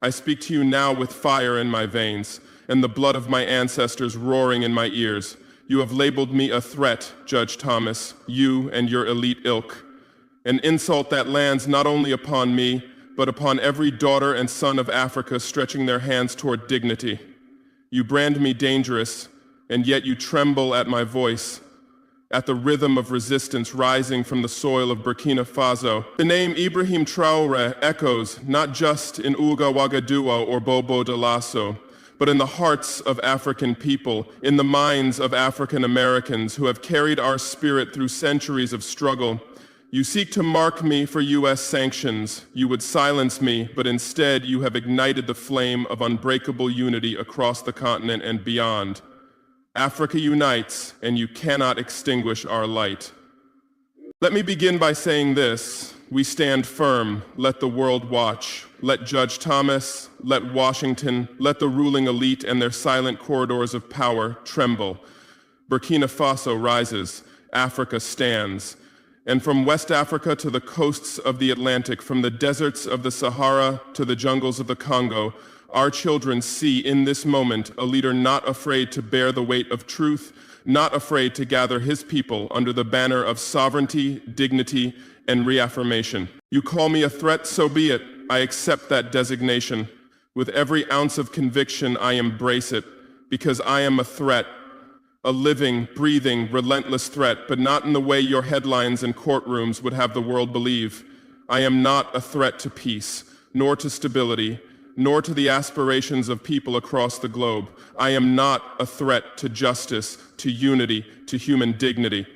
I speak to you now with fire in my veins and the blood of my ancestors roaring in my ears. You have labeled me a threat, Judge Thomas, you and your elite ilk. An insult that lands not only upon me, but upon every daughter and son of Africa stretching their hands toward dignity. You brand me dangerous, and yet you tremble at my voice, at the rhythm of resistance rising from the soil of Burkina Faso. The name Ibrahim Traoré echoes not just in Ouga Ouagadougou or Bobo Dioulasso, but in the hearts of African people, in the minds of African Americans who have carried our spirit through centuries of struggle. You seek to mark me for U.S. sanctions. You would silence me, but instead you have ignited the flame of unbreakable unity across the continent and beyond. Africa unites, and you cannot extinguish our light. Let me begin by saying this. We stand firm. Let the world watch. Let Judge Thomas, let Washington, let the ruling elite and their silent corridors of power tremble. Burkina Faso rises. Africa stands. And from West Africa to the coasts of the Atlantic, from the deserts of the Sahara to the jungles of the Congo, our children see in this moment a leader not afraid to bear the weight of truth, not afraid to gather his people under the banner of sovereignty, dignity, and reaffirmation. You call me a threat, so be it. I accept that designation. With every ounce of conviction, I embrace it, because I am a threat, a living, breathing, relentless threat, but not in the way your headlines and courtrooms would have the world believe. I am not a threat to peace, nor to stability, nor to the aspirations of people across the globe. I am not a threat to justice, to unity, to human dignity.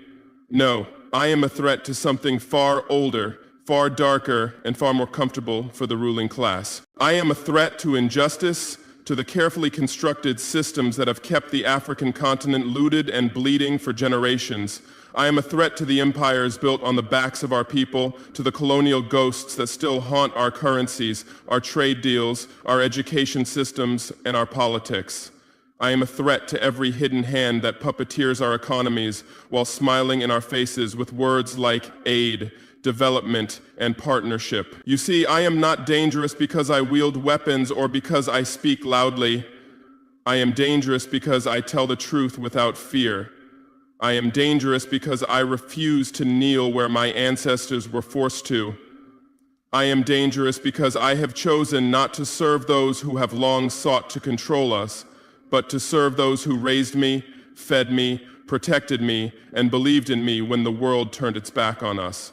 No, I am a threat to something far older, far darker, and far more comfortable for the ruling class. I am a threat to injustice, to the carefully constructed systems that have kept the African continent looted and bleeding for generations. I am a threat to the empires built on the backs of our people, to the colonial ghosts that still haunt our currencies, our trade deals, our education systems, and our politics. I am a threat to every hidden hand that puppeteers our economies while smiling in our faces with words like aid, development, and partnership. You see, I am not dangerous because I wield weapons or because I speak loudly. I am dangerous because I tell the truth without fear. I am dangerous because I refuse to kneel where my ancestors were forced to. I am dangerous because I have chosen not to serve those who have long sought to control us, but to serve those who raised me, fed me, protected me, and believed in me when the world turned its back on us.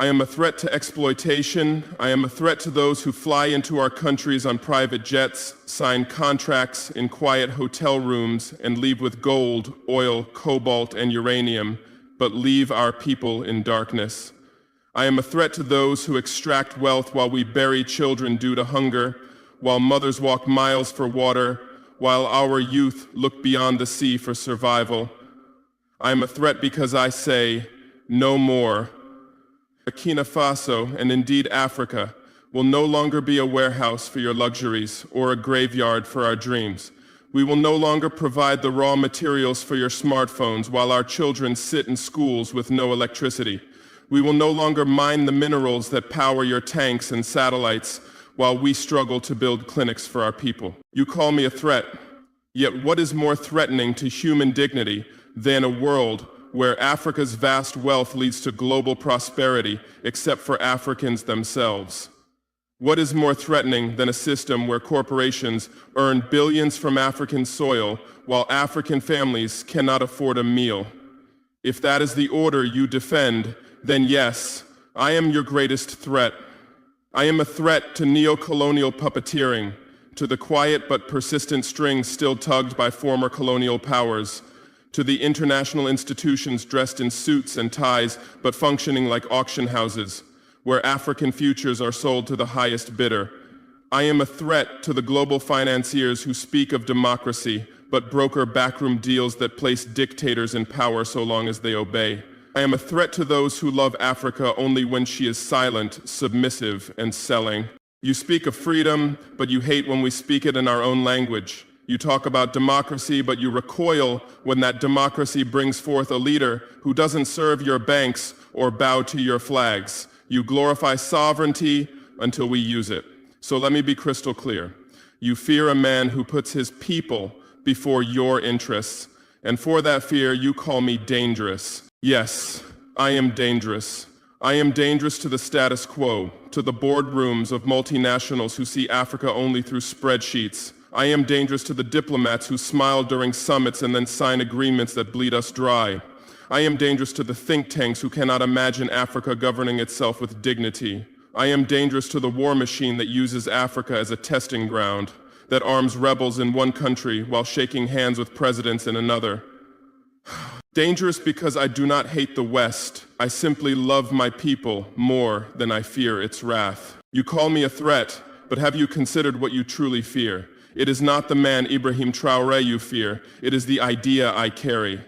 I am a threat to exploitation. I am a threat to those who fly into our countries on private jets, sign contracts in quiet hotel rooms, and leave with gold, oil, cobalt, and uranium, but leave our people in darkness. I am a threat to those who extract wealth while we bury children due to hunger, while mothers walk miles for water, while our youth look beyond the sea for survival. I am a threat because I say, no more. Burkina Faso, and indeed Africa, will no longer be a warehouse for your luxuries or a graveyard for our dreams. We will no longer provide the raw materials for your smartphones while our children sit in schools with no electricity. We will no longer mine the minerals that power your tanks and satellites while we struggle to build clinics for our people. You call me a threat, yet what is more threatening to human dignity than a world where Africa's vast wealth leads to global prosperity, except for Africans themselves? What is more threatening than a system where corporations earn billions from African soil while African families cannot afford a meal? If that is the order you defend, then yes, I am your greatest threat. I am a threat to neo-colonial puppeteering, to the quiet but persistent strings still tugged by former colonial powers, to the international institutions dressed in suits and ties but functioning like auction houses, where African futures are sold to the highest bidder. I am a threat to the global financiers who speak of democracy but broker backroom deals that place dictators in power so long as they obey. I am a threat to those who love Africa only when she is silent, submissive, and selling. You speak of freedom, but you hate when we speak it in our own language. You talk about democracy, but you recoil when that democracy brings forth a leader who doesn't serve your banks or bow to your flags. You glorify sovereignty until we use it. So let me be crystal clear. You fear a man who puts his people before your interests, and for that fear you call me dangerous. Yes, I am dangerous. I am dangerous to the status quo, to the boardrooms of multinationals who see Africa only through spreadsheets. I am dangerous to the diplomats who smile during summits and then sign agreements that bleed us dry. I am dangerous to the think tanks who cannot imagine Africa governing itself with dignity. I am dangerous to the war machine that uses Africa as a testing ground, that arms rebels in one country while shaking hands with presidents in another. Dangerous because I do not hate the West. I simply love my people more than I fear its wrath. You call me a threat, but have you considered what you truly fear? It is not the man Ibrahim Traoré you fear, it is the idea I carry.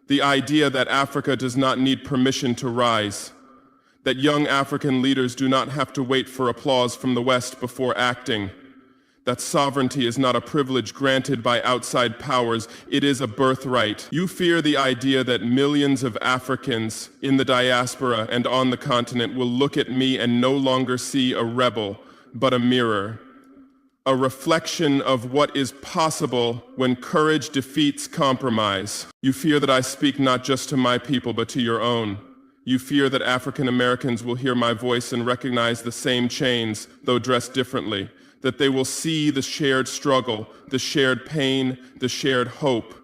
The idea that Africa does not need permission to rise, that young African leaders do not have to wait for applause from the West before acting, that sovereignty is not a privilege granted by outside powers, it is a birthright. You fear the idea that millions of Africans in the diaspora and on the continent will look at me and no longer see a rebel, but a mirror. A reflection of what is possible when courage defeats compromise. You fear that I speak not just to my people, but to your own. You fear that African Americans will hear my voice and recognize the same chains, though dressed differently, that they will see the shared struggle, the shared pain, the shared hope.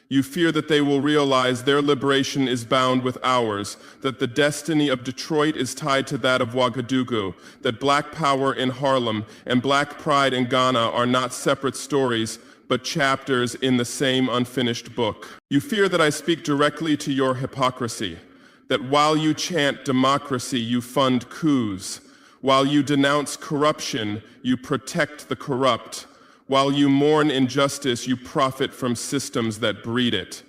You fear that they will realize their liberation is bound with ours, that the destiny of Detroit is tied to that of Ouagadougou, that Black power in Harlem and Black pride in Ghana are not separate stories, but chapters in the same unfinished book. You fear that I speak directly to your hypocrisy, that while you chant democracy, you fund coups. While you denounce corruption, you protect the corrupt. While you mourn injustice, you profit from systems that breed it.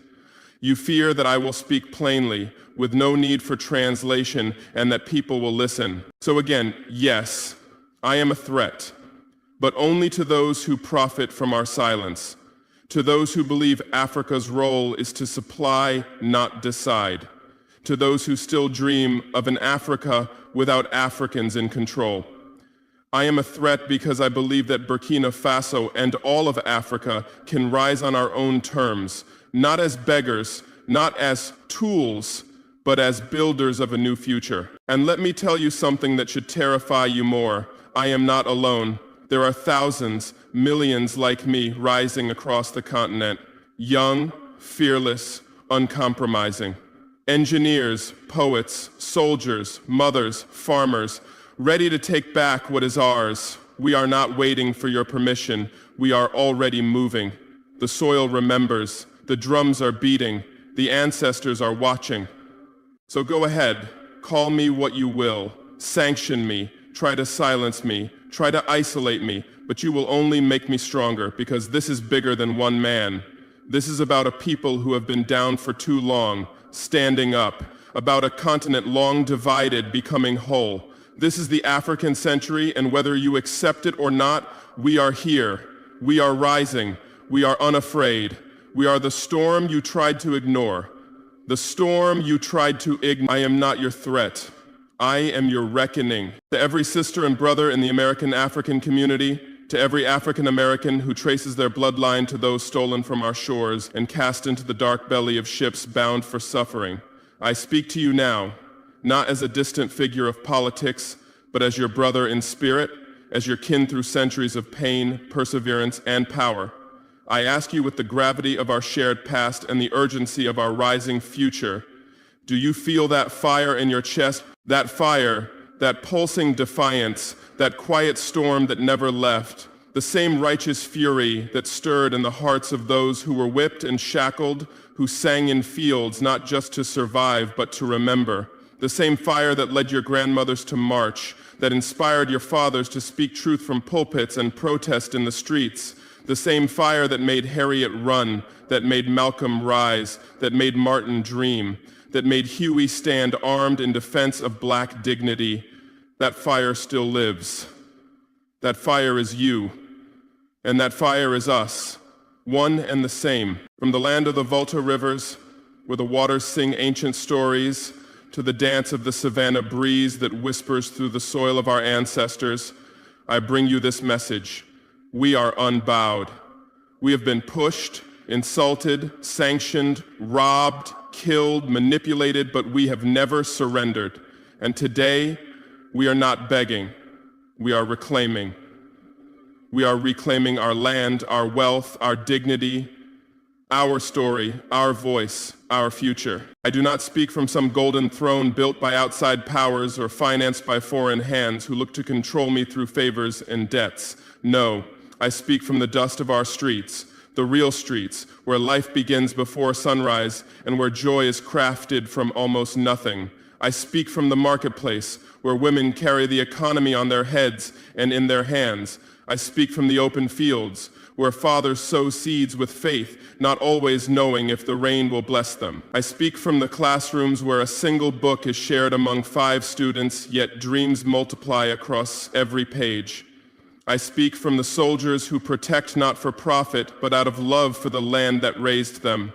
You fear that I will speak plainly, with no need for translation, and that people will listen. So again, yes, I am a threat, but only to those who profit from our silence, to those who believe Africa's role is to supply, not decide, to those who still dream of an Africa without Africans in control. I am a threat because I believe that Burkina Faso and all of Africa can rise on our own terms, not as beggars, not as tools, but as builders of a new future. And let me tell you something that should terrify you more. I am not alone. There are thousands, millions like me rising across the continent, young, fearless, uncompromising. Engineers, poets, soldiers, mothers, farmers, ready to take back what is ours. We are not waiting for your permission. We are already moving. The soil remembers. The drums are beating. The ancestors are watching. So go ahead. Call me what you will. Sanction me. Try to silence me. Try to isolate me. But you will only make me stronger, because this is bigger than one man. This is about a people who have been down for too long, standing up. About a continent long divided, becoming whole. This is the African century, and whether you accept it or not, we are here. We are rising. We are unafraid. We are the storm you tried to ignore. The storm you tried to ignore. I am not your threat. I am your reckoning. To every sister and brother in the American African community, to every African American who traces their bloodline to those stolen from our shores and cast into the dark belly of ships bound for suffering, I speak to you now, not as a distant figure of politics, but as your brother in spirit, as your kin through centuries of pain, perseverance, and power. I ask you with the gravity of our shared past and the urgency of our rising future, do you feel that fire in your chest? That fire, that pulsing defiance, that quiet storm that never left, the same righteous fury that stirred in the hearts of those who were whipped and shackled, who sang in fields not just to survive but to remember. The same fire that led your grandmothers to march, that inspired your fathers to speak truth from pulpits and protest in the streets. The same fire that made Harriet run, that made Malcolm rise, that made Martin dream, that made Huey stand armed in defense of Black dignity. That fire still lives. That fire is you, and that fire is us, one and the same. From the land of the Volta rivers, where the waters sing ancient stories, to the dance of the savanna breeze that whispers through the soil of our ancestors, I bring you this message. We are unbowed. We have been pushed, insulted, sanctioned, robbed, killed, manipulated, but we have never surrendered. And today, we are not begging. We are reclaiming. We are reclaiming our land, our wealth, our dignity, our story, our voice, our future. I do not speak from some golden throne built by outside powers or financed by foreign hands who look to control me through favors and debts. No, I speak from the dust of our streets, the real streets, where life begins before sunrise and where joy is crafted from almost nothing. I speak from the marketplace, where women carry the economy on their heads and in their hands. I speak from the open fields, where fathers sow seeds with faith, not always knowing if the rain will bless them. I speak from the classrooms where a single book is shared among 5 students, yet dreams multiply across every page. I speak from the soldiers who protect not for profit, but out of love for the land that raised them.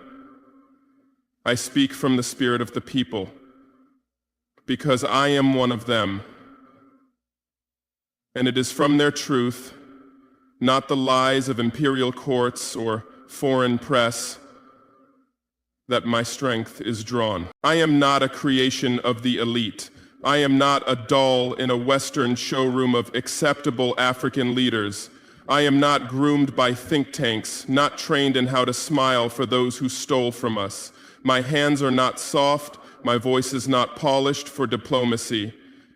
I speak from the spirit of the people, because I am one of them. And it is from their truth, not the lies of imperial courts or foreign press, that my strength is drawn. I am not a creation of the elite. I am not a doll in a Western showroom of acceptable African leaders. I am not groomed by think tanks, not trained in how to smile for those who stole from us. My hands are not soft, my voice is not polished for diplomacy.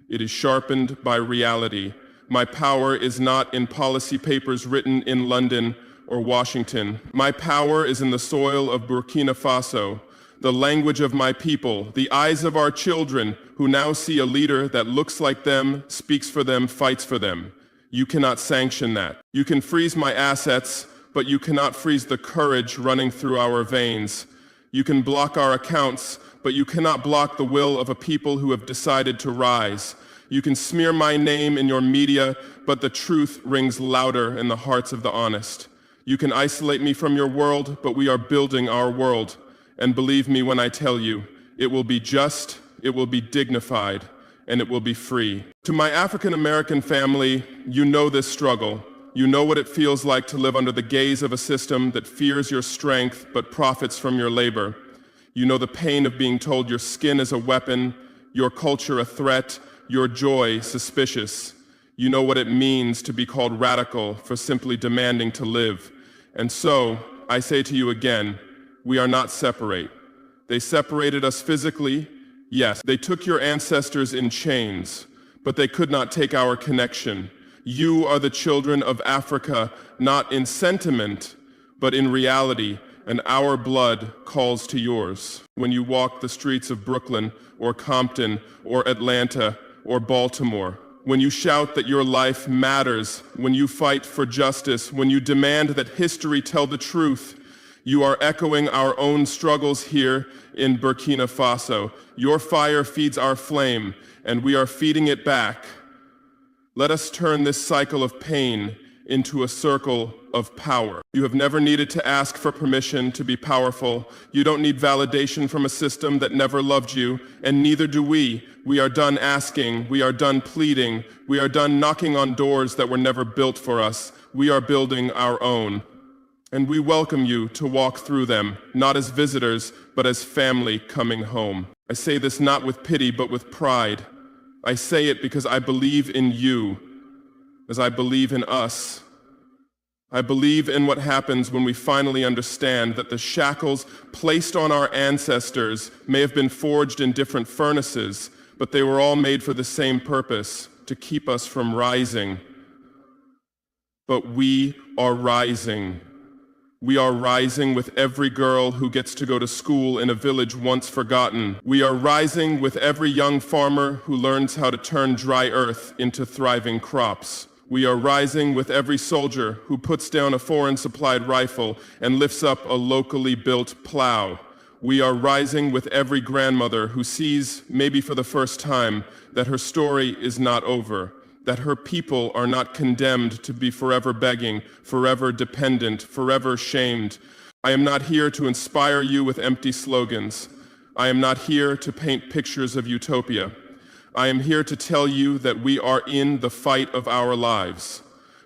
It is sharpened by reality. My power is not in policy papers written in London or Washington. My power is in the soil of Burkina Faso, the language of my people, the eyes of our children who now see a leader that looks like them, speaks for them, fights for them. You cannot sanction that. You can freeze my assets, but you cannot freeze the courage running through our veins. You can block our accounts, but you cannot block the will of a people who have decided to rise. You can smear my name in your media, but the truth rings louder in the hearts of the honest. You can isolate me from your world, but we are building our world. And believe me when I tell you, it will be just, it will be dignified, and it will be free. To my African American family, you know this struggle. You know what it feels like to live under the gaze of a system that fears your strength but profits from your labor. You know the pain of being told your skin is a weapon, your culture a threat, your joy suspicious. You know what it means to be called radical for simply demanding to live. And so, I say to you again, we are not separate. They separated us physically, yes. They took your ancestors in chains, but they could not take our connection. You are the children of Africa, not in sentiment, but in reality, and our blood calls to yours. When you walk the streets of Brooklyn, or Compton, or Atlanta, or Baltimore, when you shout that your life matters, when you fight for justice, when you demand that history tell the truth, you are echoing our own struggles here in Burkina Faso. Your fire feeds our flame, and we are feeding it back. Let us turn this cycle of pain into a circle of power. You have never needed to ask for permission to be powerful. You don't need validation from a system that never loved you, and neither do we. We are done asking, we are done pleading, we are done knocking on doors that were never built for us. We are building our own. And we welcome you to walk through them, not as visitors, but as family coming home. I say this not with pity, but with pride. I say it because I believe in you, as I believe in us. I believe in what happens when we finally understand that the shackles placed on our ancestors may have been forged in different furnaces, but they were all made for the same purpose, to keep us from rising. But we are rising. We are rising with every girl who gets to go to school in a village once forgotten. We are rising with every young farmer who learns how to turn dry earth into thriving crops. We are rising with every soldier who puts down a foreign-supplied rifle and lifts up a locally built plow. We are rising with every grandmother who sees, maybe for the first time, that her story is not over, that her people are not condemned to be forever begging, forever dependent, forever shamed. I am not here to inspire you with empty slogans. I am not here to paint pictures of utopia. I am here to tell you that we are in the fight of our lives,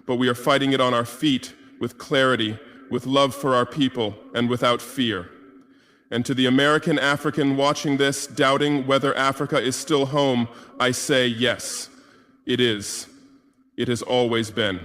but we are fighting it on our feet with clarity, with love for our people, and without fear. And to the American African watching this, doubting whether Africa is still home, I say yes, it is. It has always been.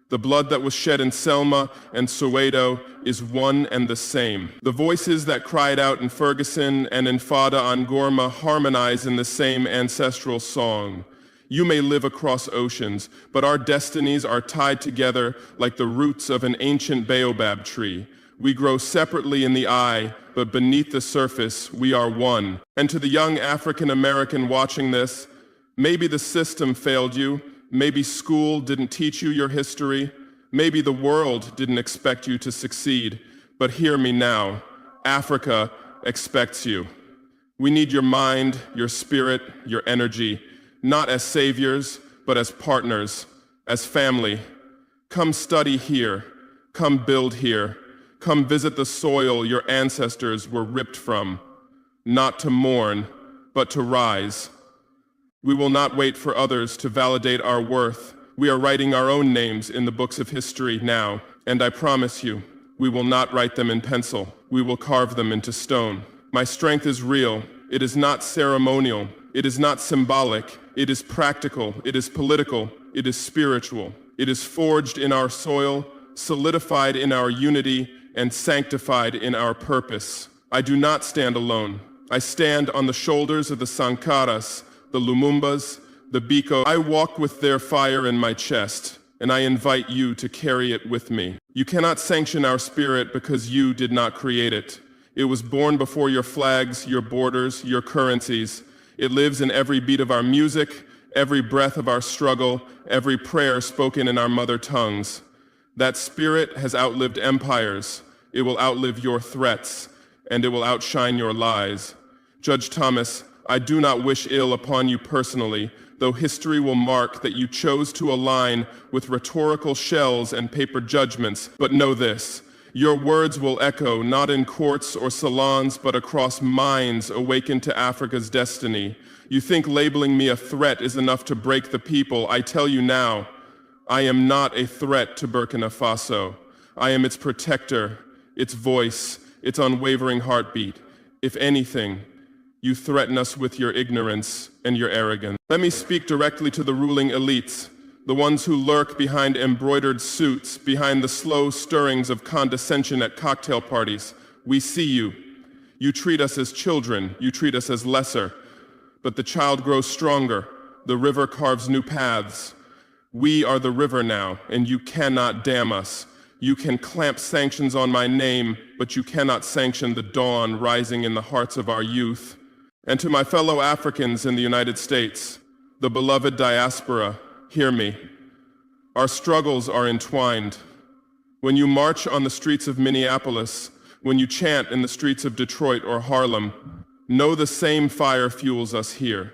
The blood that was shed in Selma and Soweto is one and the same. The voices that cried out in Ferguson and in Fada Ngorma harmonize in the same ancestral song. You may live across oceans, but our destinies are tied together like the roots of an ancient baobab tree. We grow separately in the eye, but beneath the surface, we are one. And to the young African American watching this, maybe the system failed you, maybe school didn't teach you your history, maybe the world didn't expect you to succeed, but hear me now, Africa expects you. We need your mind, your spirit, your energy, not as saviors, but as partners, as family. Come study here, come build here, come visit the soil your ancestors were ripped from, not to mourn, but to rise. We will not wait for others to validate our worth. We are writing our own names in the books of history now, and I promise you, we will not write them in pencil. We will carve them into stone. My strength is real. It is not ceremonial. It is not symbolic. It is practical. It is political. It is spiritual. It is forged in our soil, solidified in our unity, and sanctified in our purpose. I do not stand alone. I stand on the shoulders of the Sankaras, the Lumumbas, the Biko. I walk with their fire in my chest, and I invite you to carry it with me. You cannot sanction our spirit because you did not create it. It was born before your flags, your borders, your currencies. It lives in every beat of our music, every breath of our struggle, every prayer spoken in our mother tongues. That spirit has outlived empires. It will outlive your threats, and it will outshine your lies. Judge Thomas, I do not wish ill upon you personally, though history will mark that you chose to align with rhetorical shells and paper judgments. But know this, your words will echo not in courts or salons, but across minds awakened to Africa's destiny. You think labeling me a threat is enough to break the people. I tell you now, I am not a threat to Burkina Faso. I am its protector, its voice, its unwavering heartbeat. If anything, you threaten us with your ignorance and your arrogance. Let me speak directly to the ruling elites, the ones who lurk behind embroidered suits, behind the slow stirrings of condescension at cocktail parties. We see you. You treat us as children. You treat us as lesser. But the child grows stronger. The river carves new paths. We are the river now, and you cannot dam us. You can clamp sanctions on my name, but you cannot sanction the dawn rising in the hearts of our youth. And to my fellow Africans in the United States, the beloved diaspora, hear me. Our struggles are entwined. When you march on the streets of Minneapolis, when you chant in the streets of Detroit or Harlem, know the same fire fuels us here.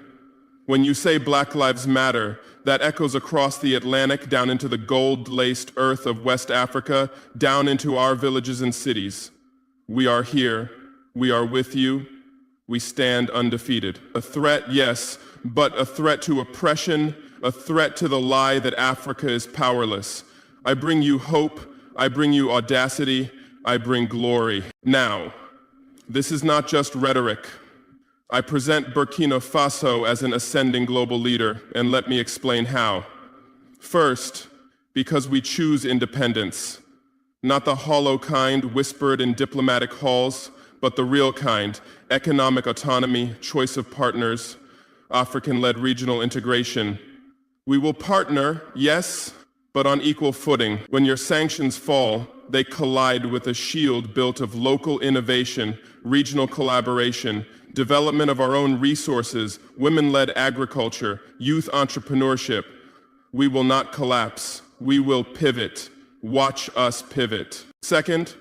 When you say Black Lives Matter, that echoes across the Atlantic down into the gold-laced earth of West Africa, down into our villages and cities. We are here. We are with you. We stand undefeated. A threat, yes, but a threat to oppression, a threat to the lie that Africa is powerless. I bring you hope, I bring you audacity, I bring glory. Now, this is not just rhetoric. I present Burkina Faso as an ascending global leader, and let me explain how. First, because we choose independence, not the hollow kind whispered in diplomatic halls, but the real kind, economic autonomy, choice of partners, African-led regional integration. We will partner, yes, but on equal footing. When your sanctions fall, they collide with a shield built of local innovation, regional collaboration, development of our own resources, women-led agriculture, youth entrepreneurship. We will not collapse. We will pivot. Watch us pivot. Second,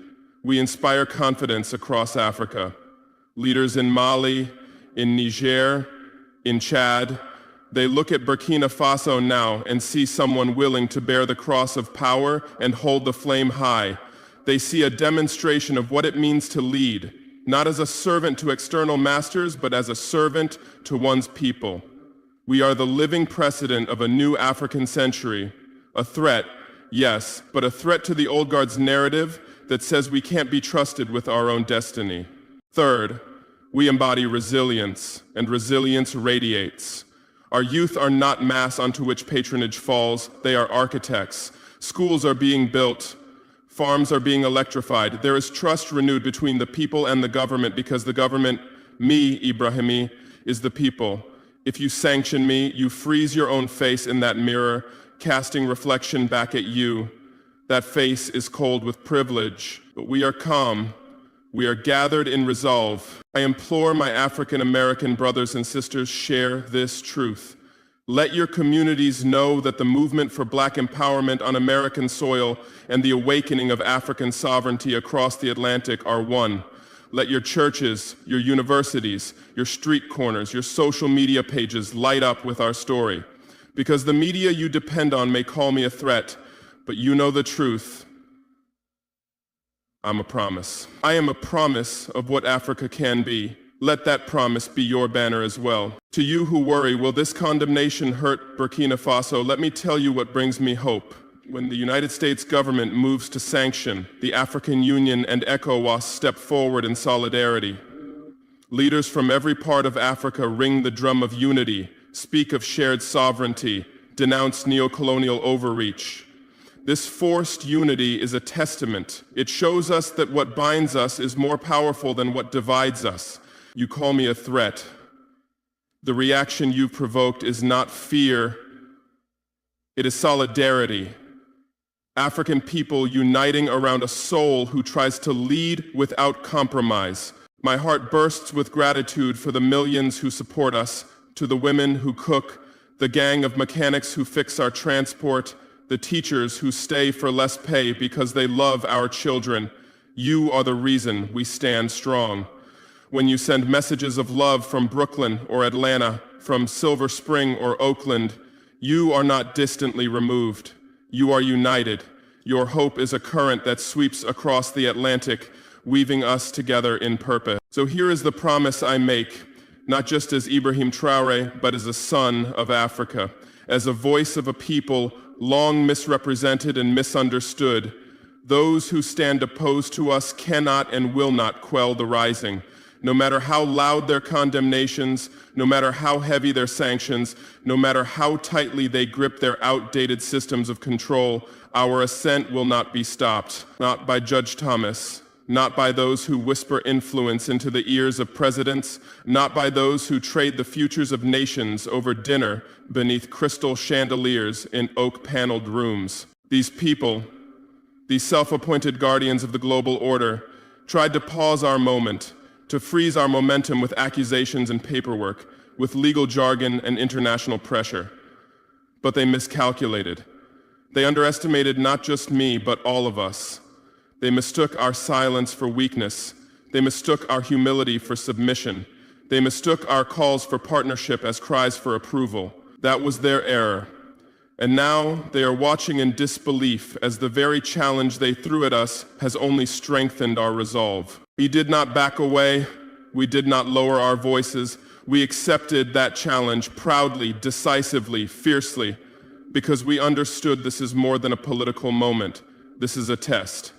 we inspire confidence across Africa. Leaders in Mali, in Niger, in Chad, they look at Burkina Faso now and see someone willing to bear the cross of power and hold the flame high. They see a demonstration of what it means to lead, not as a servant to external masters, but as a servant to one's people. We are the living precedent of a new African century. A threat, yes, but a threat to the old guard's narrative that says we can't be trusted with our own destiny. Third, we embody resilience, and resilience radiates. Our youth are not mass onto which patronage falls, they are architects. Schools are being built, farms are being electrified. There is trust renewed between the people and the government because the government, me, Ibrahimi, is the people. If you sanction me, you freeze your own face in that mirror, casting reflection back at you. That face is cold with privilege, but we are calm. We are gathered in resolve. I implore my African American brothers and sisters, share this truth. Let your communities know that the movement for Black empowerment on American soil and the awakening of African sovereignty across the Atlantic are one. Let your churches, your universities, your street corners, your social media pages light up with our story. Because the media you depend on may call me a threat, but you know the truth. I'm a promise. I am a promise of what Africa can be. Let that promise be your banner as well. To you who worry, will this condemnation hurt Burkina Faso? Let me tell you what brings me hope. When the United States government moves to sanction, the African Union and ECOWAS step forward in solidarity. Leaders from every part of Africa ring the drum of unity, speak of shared sovereignty, denounce neo-colonial overreach. This forced unity is a testament. It shows us that what binds us is more powerful than what divides us. You call me a threat. The reaction you've provoked is not fear, it is solidarity. African people uniting around a soul who tries to lead without compromise. My heart bursts with gratitude for the millions who support us, to the women who cook, the gang of mechanics who fix our transport, the teachers who stay for less pay because they love our children. You are the reason we stand strong. When you send messages of love from Brooklyn or Atlanta, from Silver Spring or Oakland, you are not distantly removed. You are united. Your hope is a current that sweeps across the Atlantic, weaving us together in purpose. So here is the promise I make, not just as Ibrahim Traoré, but as a son of Africa, as a voice of a people long misrepresented and misunderstood. Those who stand opposed to us cannot and will not quell the rising. No matter how loud their condemnations, no matter how heavy their sanctions, no matter how tightly they grip their outdated systems of control, our ascent will not be stopped. Not by Judge Thomas, not by those who whisper influence into the ears of presidents, not by those who trade the futures of nations over dinner beneath crystal chandeliers in oak-paneled rooms. These people, these self-appointed guardians of the global order, tried to pause our moment, to freeze our momentum with accusations and paperwork, with legal jargon and international pressure. But they miscalculated. They underestimated not just me, but all of us. They mistook our silence for weakness. They mistook our humility for submission. They mistook our calls for partnership as cries for approval. That was their error. And now they are watching in disbelief as the very challenge they threw at us has only strengthened our resolve. We did not back away. We did not lower our voices. We accepted that challenge proudly, decisively, fiercely, because we understood this is more than a political moment. This is a test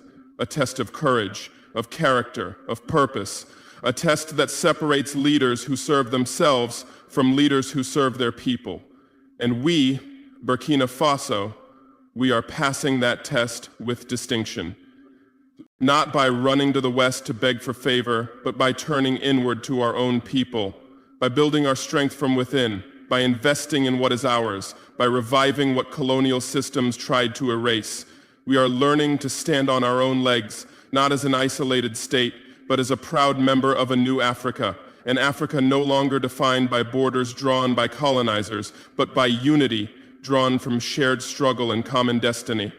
of courage, of character, of purpose, a test that separates leaders who serve themselves from leaders who serve their people. And we, Burkina Faso, we are passing that test with distinction. Not by running to the West to beg for favor, but by turning inward to our own people, by building our strength from within, by investing in what is ours, by reviving what colonial systems tried to erase. We are learning to stand on our own legs, not as an isolated state, but as a proud member of a new Africa, an Africa no longer defined by borders drawn by colonizers, but by unity drawn from shared struggle and common destiny.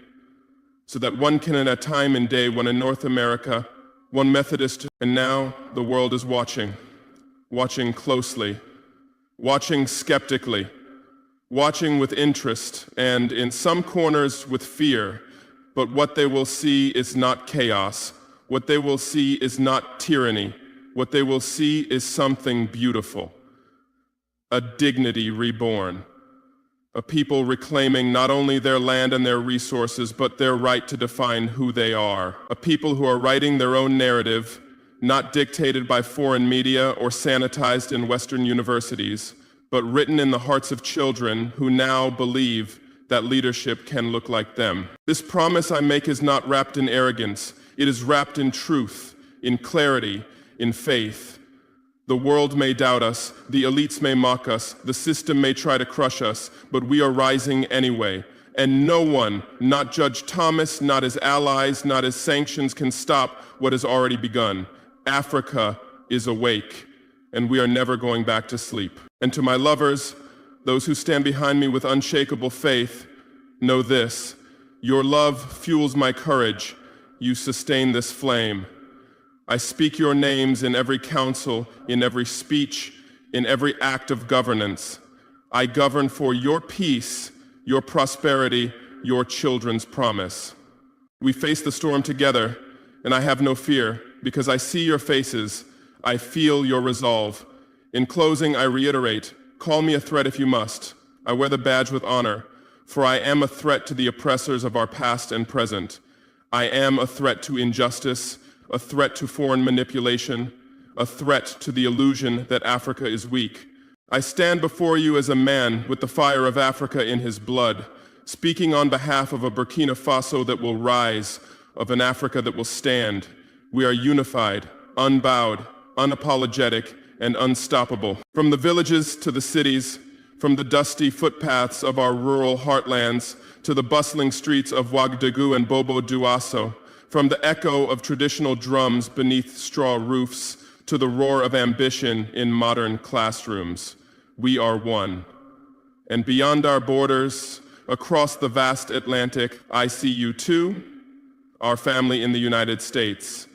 So that one can, at a time and day when in North America, one Methodist, and now the world is watching closely, watching skeptically, watching with interest, and in some corners with fear. But what they will see is not chaos. What they will see is not tyranny. What they will see is something beautiful. a dignity reborn, a people reclaiming not only their land and their resources, but their right to define who they are, a people who are writing their own narrative, not dictated by foreign media or sanitized in Western universities, but written in the hearts of children who now believe that leadership can look like them. This promise I make is not wrapped in arrogance. It is wrapped in truth, in clarity, in faith. The world may doubt us, the elites may mock us, the system may try to crush us, but we are rising anyway. And no one, not Judge Thomas, not his allies, not his sanctions, can stop what has already begun. Africa is awake, and we are never going back to sleep. And to my lovers, those who stand behind me with unshakable faith, know this: your love fuels my courage. You sustain this flame. I speak your names in every council, in every speech, in every act of governance. I govern for your peace, your prosperity, your children's promise. We face the storm together, and I have no fear, because I see your faces. I feel your resolve. In closing, I reiterate, call me a threat if you must. I wear the badge with honor, for I am a threat to the oppressors of our past and present. I am a threat to injustice, a threat to foreign manipulation, a threat to the illusion that Africa is weak. I stand before you as a man with the fire of Africa in his blood, speaking on behalf of a Burkina Faso that will rise, of an Africa that will stand. We are unified, unbowed, unapologetic, and unstoppable. From the villages to the cities, from the dusty footpaths of our rural heartlands to the bustling streets of Ouagadougou and Bobo Dioulasso, from the echo of traditional drums beneath straw roofs to the roar of ambition in modern classrooms, we are one. And beyond our borders, across the vast Atlantic, I see you too, our family in the United States,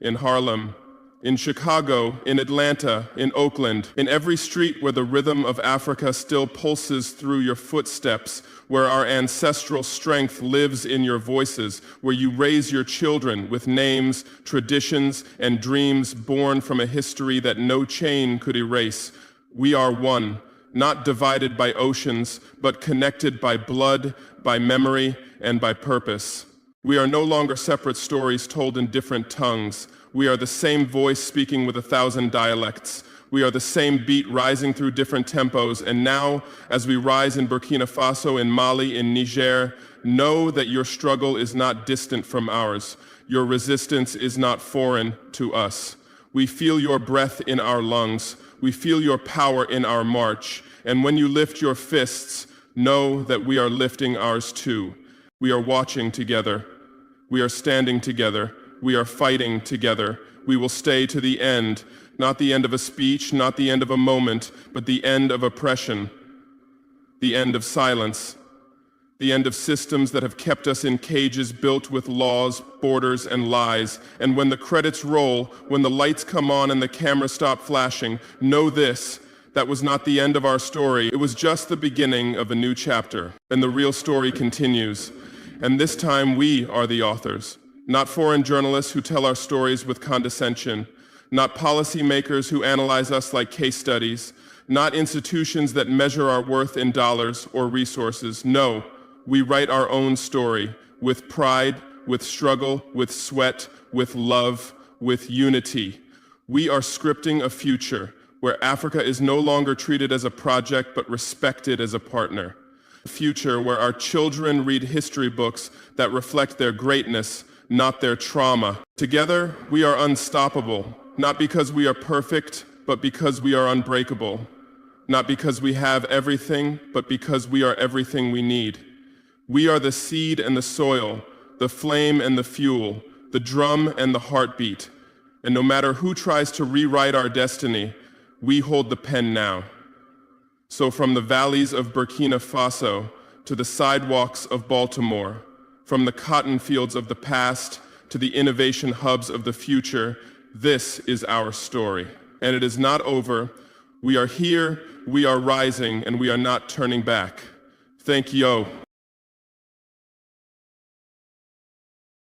in Harlem, in Chicago, in Atlanta, in Oakland, in every street where the rhythm of Africa still pulses through your footsteps, where our ancestral strength lives in your voices, where you raise your children with names, traditions, and dreams born from a history that no chain could erase. We are one, not divided by oceans, but connected by blood, by memory, and by purpose. We are no longer separate stories told in different tongues. We are the same voice speaking with 1,000 dialects. We are the same beat rising through different tempos. And now, as we rise in Burkina Faso, in Mali, in Niger, know that your struggle is not distant from ours. Your resistance is not foreign to us. We feel your breath in our lungs. We feel your power in our march. And when you lift your fists, know that we are lifting ours too. We are watching together. We are standing together. We are fighting together. We will stay to the end, not the end of a speech, not the end of a moment, but the end of oppression, the end of silence, the end of systems that have kept us in cages built with laws, borders, and lies. And when the credits roll, when the lights come on and the camera stop flashing, know this: that was not the end of our story. It was just the beginning of a new chapter. And the real story continues. And this time we are the authors. Not foreign journalists who tell our stories with condescension, not policymakers who analyze us like case studies, not institutions that measure our worth in dollars or resources. No, we write our own story with pride, with struggle, with sweat, with love, with unity. We are scripting a future where Africa is no longer treated as a project but respected as a partner. A future where our children read history books that reflect their greatness, not their trauma. Together, we are unstoppable, not because we are perfect, but because we are unbreakable. Not because we have everything, but because we are everything we need. We are the seed and the soil, the flame and the fuel, the drum and the heartbeat. And no matter who tries to rewrite our destiny, we hold the pen now. So from the valleys of Burkina Faso to the sidewalks of Baltimore, from the cotton fields of the past to the innovation hubs of the future, this is our story. And it is not over. We are here, we are rising, and we are not turning back. Thank you.